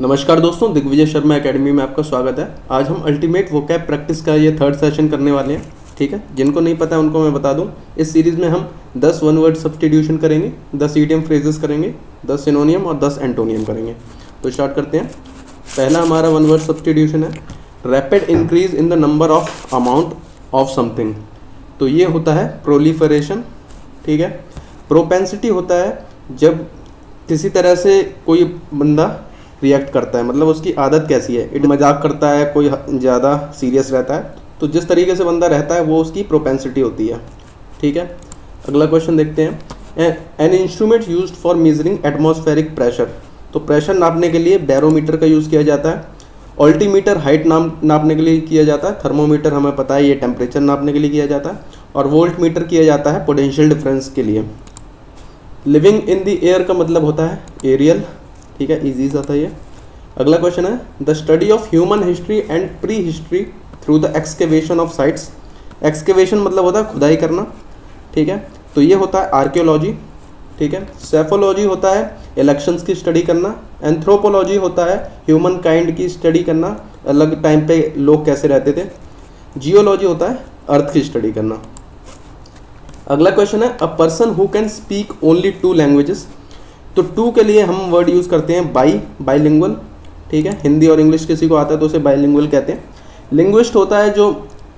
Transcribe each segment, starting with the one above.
नमस्कार दोस्तों, दिग्विजय शर्मा एकेडमी में आपका स्वागत है। आज हम अल्टीमेट वोकैब प्रैक्टिस का ये थर्ड सेशन करने वाले हैं। ठीक है, जिनको नहीं पता है उनको मैं बता दूं, इस सीरीज़ में हम 10 वन वर्ड सब्स्टिट्यूशन करेंगे, 10 ईडियम फ्रेजेस करेंगे, 10 सिनोनियम और 10 एंटोनियम करेंगे। तो स्टार्ट करते हैं। पहला हमारा वन वर्ड सब्स्टिट्यूशन है rapid increase in the number of amount of something. तो ये होता है प्रोलिफरेशन। ठीक है, प्रोपेंसिटी होता है जब किसी तरह से कोई बंदा रिएक्ट करता है, मतलब उसकी आदत कैसी है, इट मजाक करता है, कोई ज़्यादा सीरियस रहता है, तो जिस तरीके से बंदा रहता है वो उसकी प्रोपेंसिटी होती है। ठीक है, अगला क्वेश्चन देखते हैं। An instrument used for measuring atmospheric pressure. तो प्रेशर नापने के लिए बैरोमीटर का यूज़ किया जाता है। ऑल्टीमीटर हाइट नापने के लिए किया जाता है। थर्मोमीटर हमें पता है ये टेम्परेचर नापने के लिए किया जाता है। और वोल्ट मीटर किया जाता है पोटेंशियल डिफरेंस के लिए। लिविंग इन द एयर का मतलब होता है एरियल। ठीक है, इजी आता है ये। अगला क्वेश्चन है the study of human history and pre history through the excavation of sites. Excavation मतलब होता है खुदाई करना। ठीक है, तो ये होता है आर्कियोलॉजी। ठीक है, सेफोलॉजी होता है इलेक्शंस की स्टडी करना। एंथ्रोपोलॉजी होता है ह्यूमन काइंड की स्टडी करना, अलग टाइम पे लोग कैसे रहते थे। जियोलॉजी होता है अर्थ की स्टडी करना। अगला क्वेश्चन है a person who can speak only 2 languages. तो 2 के लिए हम वर्ड यूज़ करते हैं बाईलिंगुअल। ठीक है, हिंदी और इंग्लिश किसी को आता है तो उसे बाईलिंगुअल कहते हैं। लिंग्विस्ट होता है जो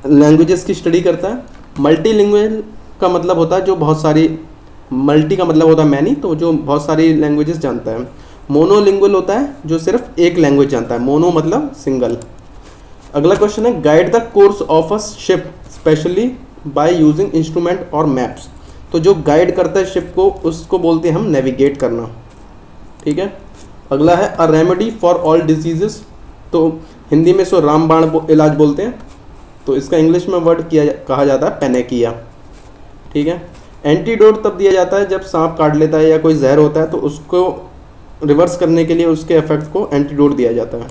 लैंग्वेजेस की स्टडी करता है। मल्टीलिंगुअल का मतलब होता है जो बहुत सारी, मल्टी का मतलब होता है मैनी, तो जो बहुत सारी लैंग्वेजेस जानता है। मोनोलिंगुअल होता है जो सिर्फ एक लैंग्वेज जानता है। मोनो मतलब सिंगल। अगला क्वेश्चन है guide the course of a ship specially by using instrument और मैप्स। तो जो गाइड करता है शिप को उसको बोलते हैं हम नेविगेट करना। ठीक है, अगला है a remedy for all diseases. तो हिंदी में इसको रामबाण इलाज बोलते हैं, तो इसका इंग्लिश में वर्ड कहा जाता है पेनेकिया। ठीक है, एंटीडोट तब दिया जाता है जब सांप काट लेता है या कोई जहर होता है, तो उसको रिवर्स करने के लिए उसके इफेक्ट को एंटीडोट दिया जाता है।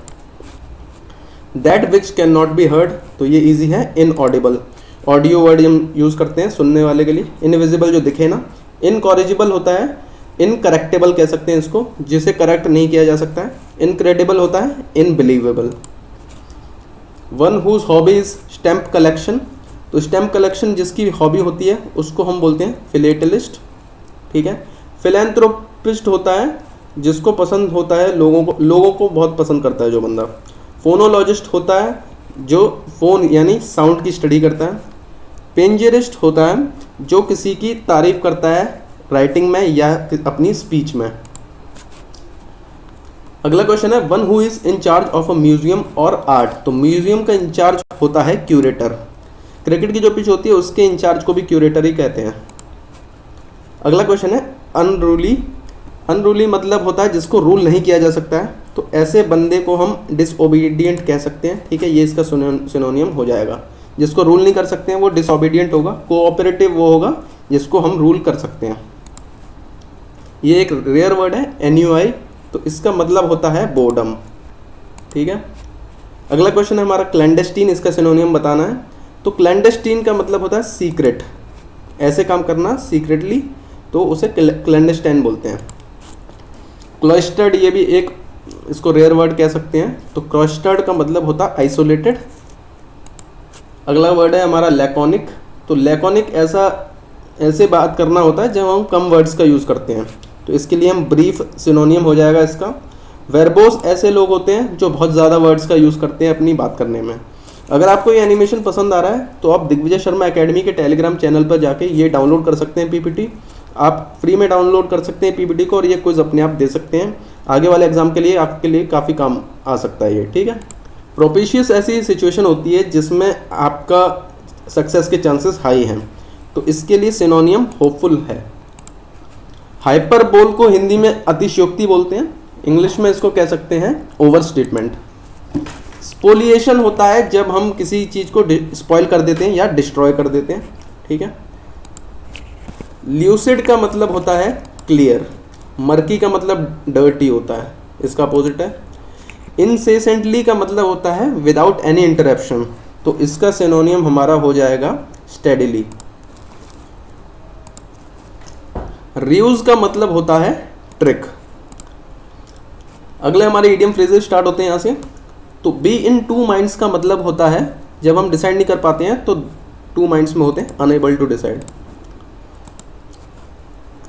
That which can not be heard, तो ये इजी है इनऑडिबल। ऑडियो वर्ड हम यूज़ करते हैं सुनने वाले के लिए। इनविजिबल जो दिखे ना। इनकॉरिजिबल होता है, इनकरेक्टेबल कह सकते हैं इसको, जिसे करेक्ट नहीं किया जा सकता है। इनक्रेडिबल होता है unbelievable. One whose hobby is stamp collection. तो स्टैम्प कलेक्शन जिसकी हॉबी होती है उसको हम बोलते हैं फिलेटलिस्ट। ठीक है, फिलैंथ्रोपिस्ट होता है जिसको पसंद होता है लोगों को बहुत पसंद करता है जो बंदा। फोनोलॉजिस्ट होता है जो फोन यानी साउंड की स्टडी करता है। पेंजेरिस्ट होता है जो किसी की तारीफ करता है राइटिंग में या अपनी स्पीच में। अगला क्वेश्चन है one who is in charge of a museum और आर्ट। तो म्यूजियम का इंचार्ज होता है क्यूरेटर। क्रिकेट की जो पिच होती है उसके इंचार्ज को भी क्यूरेटर ही कहते हैं। अगला क्वेश्चन है अनरूली। अनरूली मतलब होता है जिसको रूल नहीं किया जा सकता है, तो ऐसे बंदे को हम डिसओबीडियंट कह सकते हैं। ठीक है, ये इसका सिनोनियम हो जाएगा। जिसको रूल नहीं कर सकते हैं वो डिसओबीडियंट होगा। कोऑपरेटिव वो होगा जिसको हम रूल कर सकते हैं। ये एक रेयर वर्ड है एनयूआई, तो इसका मतलब होता है बोर्डम। ठीक है, अगला क्वेश्चन है हमारा क्लैंडेस्टीन। इसका सिनोनियम बताना है। तो क्लैंडेस्टीन का मतलब होता है सीक्रेट, ऐसे काम करना सीक्रेटली, तो उसे क्लैंडेस्टाइन बोलते हैं। क्लस्टर्ड, ये भी एक इसको रेयर वर्ड कह सकते हैं। तो क्लस्टर्ड का मतलब होता है आइसोलेटेड। अगला वर्ड है हमारा लैकोनिक। तो लैकोनिक ऐसे बात करना होता है जब हम कम वर्ड्स का यूज़ करते हैं, तो इसके लिए हम ब्रीफ सिनोनियम हो जाएगा इसका। वर्बोस ऐसे लोग होते हैं जो बहुत ज़्यादा वर्ड्स का यूज़ करते हैं अपनी बात करने में। अगर आपको ये एनिमेशन पसंद आ रहा है तो आप दिग्विजय शर्मा एकेडमी के टेलीग्राम चैनल पर जाके ये डाउनलोड कर सकते हैं पीपीटी। आप फ्री में डाउनलोड कर सकते हैं पीपीटी को, और ये क्विज अपने आप दे सकते हैं। आगे वाले एग्जाम के लिए आपके लिए काफ़ी काम आ सकता है ये। ठीक है, प्रोपिशियस ऐसी सिचुएशन होती है जिसमें आपका सक्सेस के चांसेस हाई हैं, तो इसके लिए सिनोनियम होपफुल है। हाइपरबोल को हिंदी में अतिशयोक्ति बोलते हैं, इंग्लिश में इसको कह सकते हैं ओवर स्टेटमेंट। स्पोलिएशन होता है जब हम किसी चीज़ को स्पॉइल कर देते हैं या डिस्ट्रॉय कर देते हैं। ठीक है, ल्यूसिड का मतलब होता है क्लियर। मर्की का मतलब डर्टी होता है, इसका अपोजिट है। इनसेसेंटली का मतलब होता है विदाउट एनी इंटरप्शन, तो इसका सिनोनियम हमारा हो जाएगा स्टेडिली। रियूज का मतलब होता है ट्रिक। अगले हमारे इडियम फ्रेजेस स्टार्ट होते हैं यहाँ से। तो बी इन टू माइंड्स का मतलब होता है जब हम डिसाइड नहीं कर पाते हैं तो टू माइंड्स में होते हैं, अनएबल टू डिसाइड।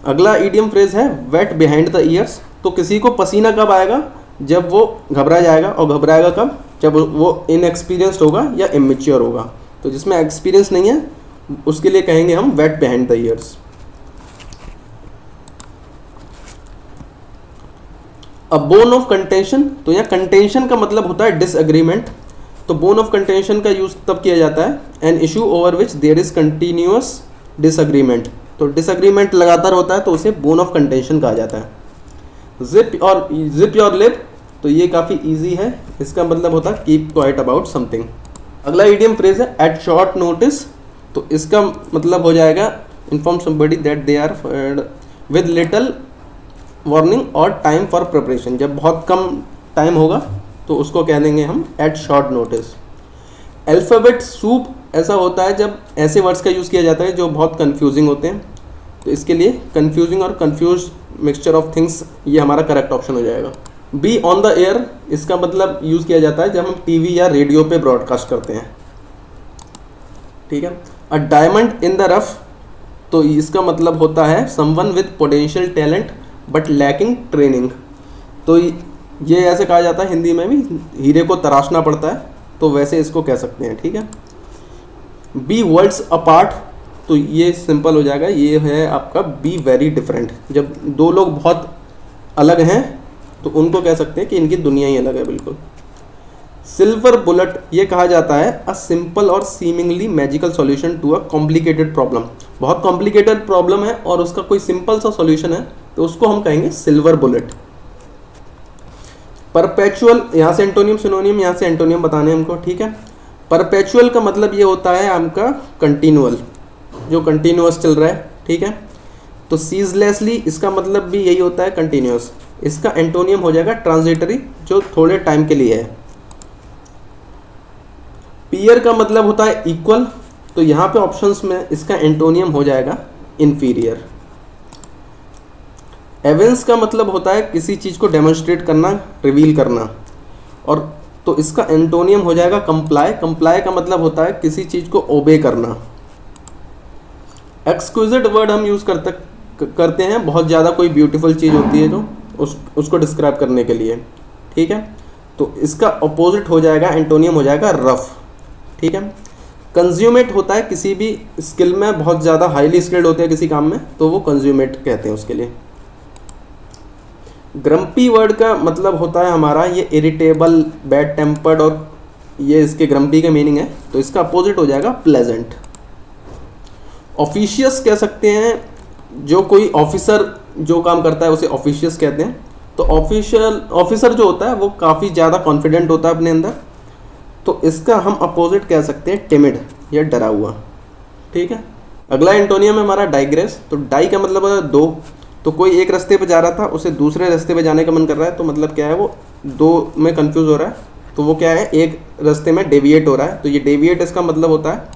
अगला इडियम फ्रेज है वेट बिहाइंड द ईयर्स। तो किसी को पसीना कब आएगा? जब वो घबरा जाएगा, और घबराएगा कब? जब वो इनएक्सपीरियंस्ड होगा या इमेच्योर होगा। तो जिसमें एक्सपीरियंस नहीं है उसके लिए कहेंगे हम वेट बिहाइंड द ईयर्स। अब बोन ऑफ कंटेंशन, तो यहाँ कंटेंशन का मतलब होता है डिसएग्रीमेंट। तो बोन ऑफ कंटेंशन का यूज तब किया जाता है an issue over which there is continuous disagreement. तो डिसएग्रीमेंट लगातार होता है तो उसे बोन ऑफ कंटेंशन कहा जाता है। जिप योर लिप, तो ये काफ़ी इजी है, इसका मतलब होता है कीप क्वाइट अबाउट समथिंग। अगला इडियम फ्रेज है एट शॉर्ट नोटिस। तो इसका मतलब हो जाएगा inform somebody that they are with little warning और टाइम फॉर प्रिपरेशन। जब बहुत कम टाइम होगा तो उसको कह देंगे हम at short notice. Alphabet soup ऐसा होता है जब ऐसे वर्ड्स का यूज़ किया जाता है जो बहुत कंफ्यूजिंग होते हैं। तो इसके लिए कंफ्यूजिंग और कंफ्यूज मिक्सचर ऑफ थिंग्स, ये हमारा करेक्ट ऑप्शन हो जाएगा। बी ऑन द एयर, इसका मतलब यूज़ किया जाता है जब हम टीवी या रेडियो पे ब्रॉडकास्ट करते हैं। ठीक है। A diamond in the rough, तो इसका मतलब होता है someone with potential talent but lacking training. तो ये ऐसे कहा जाता है हिंदी में भी, हीरे को तराशना पड़ता है, तो वैसे इसको कह सकते हैं। ठीक है। बी वर्ल्ड्स अपार्ट, तो ये सिंपल हो जाएगा, ये है आपका बी वेरी डिफरेंट। जब दो लोग बहुत अलग हैं तो उनको कह सकते हैं कि इनकी दुनिया ही अलग है बिल्कुल। सिल्वर बुलेट, ये कहा जाता है अ सिंपल और seemingly magical solution to a complicated problem. बहुत कॉम्प्लिकेटेड प्रॉब्लम है और उसका कोई सिंपल सा सॉल्यूशन है तो उसको हम कहेंगे सिल्वर बुलेट। परपेचुअल, यहाँ से एंटोनियम सिनोनियम, यहाँ से एंटोनियम बताने हमको। ठीक है। परपेचुअल का मतलब ये होता है आपका कंटिन्यूअल, जो कंटिन्यूअस चल रहा है। ठीक है। तो सीजलेसली, इसका मतलब भी यही होता है कंटिन्यूअस। इसका एंटोनियम हो जाएगा ट्रांजिटरी, जो थोड़े टाइम के लिए है। पीयर का मतलब होता है इक्वल, तो यहाँ पे ऑप्शंस में इसका एंटोनियम हो जाएगा इन्फीरियर। एविडेंस का मतलब होता है किसी चीज़ को डेमोन्स्ट्रेट करना, रिवील करना, और तो इसका एंटोनियम हो जाएगा कंप्लाई। कंप्लाई का मतलब होता है किसी चीज़ को ओबे करना। एक्सक्विजिट वर्ड हम यूज़ करते हैं बहुत ज़्यादा कोई ब्यूटीफुल चीज़ होती है जो उसको डिस्क्राइब करने के लिए। ठीक है। तो इसका अपोजिट हो जाएगा, एंटोनियम हो जाएगा रफ। ठीक है। कंज्यूमेट होता है किसी भी स्किल में बहुत ज़्यादा हाईली स्किल्ड होते हैं किसी काम में, तो वो कंज्यूमेट कहते हैं उसके लिए। ग्रम्पी वर्ड का मतलब होता है हमारा ये इरिटेबल, बैड टेम्पर्ड, और ये इसके ग्रम्पी के मीनिंग है, तो इसका अपोजिट हो जाएगा प्लेजेंट। ऑफिशियस कह सकते हैं, जो कोई ऑफिसर जो काम करता है उसे ऑफिशियस कहते हैं। तो ऑफिसर जो होता है वो काफ़ी ज़्यादा कॉन्फिडेंट होता है अपने अंदर, तो इसका हम अपोजिट कह सकते हैं टिमिड या डरा हुआ। ठीक है। अगला एंटोनियम है हमारा डाइग्रेस। तो डाई का मतलब है दो, तो कोई एक रास्ते पे जा रहा था, उसे दूसरे रास्ते पे जाने का मन कर रहा है, तो मतलब क्या है, वो दो में कंफ्यूज हो रहा है, तो वो क्या है, एक रास्ते में डेविएट हो रहा है। तो ये डेविएट इसका मतलब होता है,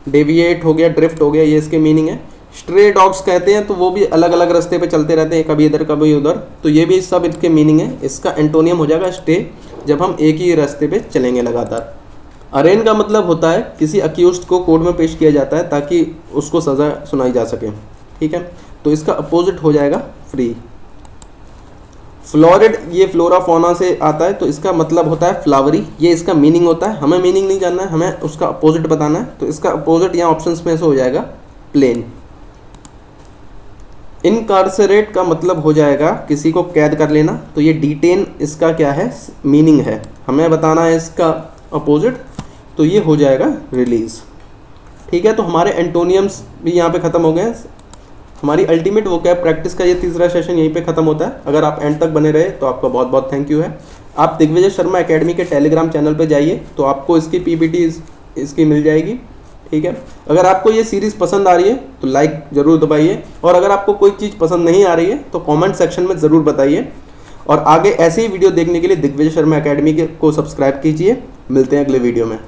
डेविएट हो गया, ड्रिफ्ट हो गया, ये इसके मीनिंग है। स्ट्रे डॉग्स कहते हैं, तो वो भी अलग अलग रास्ते पे चलते रहते हैं, कभी इधर कभी उधर, तो ये भी सब इसके मीनिंग है। इसका एंटोनियम हो जाएगा स्टे, जब हम एक ही रास्ते पे चलेंगे लगातार। अरेन का मतलब होता है किसी अक्यूज्ड को कोर्ट में पेश किया जाता है ताकि उसको सज़ा सुनाई जा सके। ठीक है। तो इसका अपोजिट हो जाएगा फ्री। फ्लोरिड, ये फ्लोरा फौना से आता है, तो इसका मतलब होता है फ्लावरी, ये इसका मीनिंग होता है। हमें मीनिंग नहीं जानना है, हमें उसका अपोजिट बताना है, तो इसका अपोजिट यहाँ ऑप्शंस में से हो जाएगा प्लेन। इनकार्सरेट का मतलब हो जाएगा किसी को कैद कर लेना, तो ये डिटेन इसका क्या है, मीनिंग है, हमें बताना है इसका अपोजिट, तो ये हो जाएगा रिलीज। ठीक है। तो हमारे एंटोनियम्स भी यहाँ पे ख़त्म हो गए। हमारी अल्टीमेट वोकैब प्रैक्टिस का ये तीसरा सेशन यहीं पे ख़त्म होता है। अगर आप एंड तक बने रहे तो आपका बहुत बहुत थैंक यू है। आप दिग्विजय शर्मा एकेडमी के टेलीग्राम चैनल पे जाइए तो आपको इसकी पीपीटी इसकी मिल जाएगी। ठीक है। अगर आपको ये सीरीज़ पसंद आ रही है तो लाइक ज़रूर दबाइए, और अगर आपको कोई चीज़ पसंद नहीं आ रही है तो कमेंट सेक्शन में ज़रूर बताइए। और आगे ऐसे ही वीडियो देखने के लिए दिग्विजय शर्मा एकेडमी को सब्सक्राइब कीजिए। मिलते हैं अगले वीडियो में।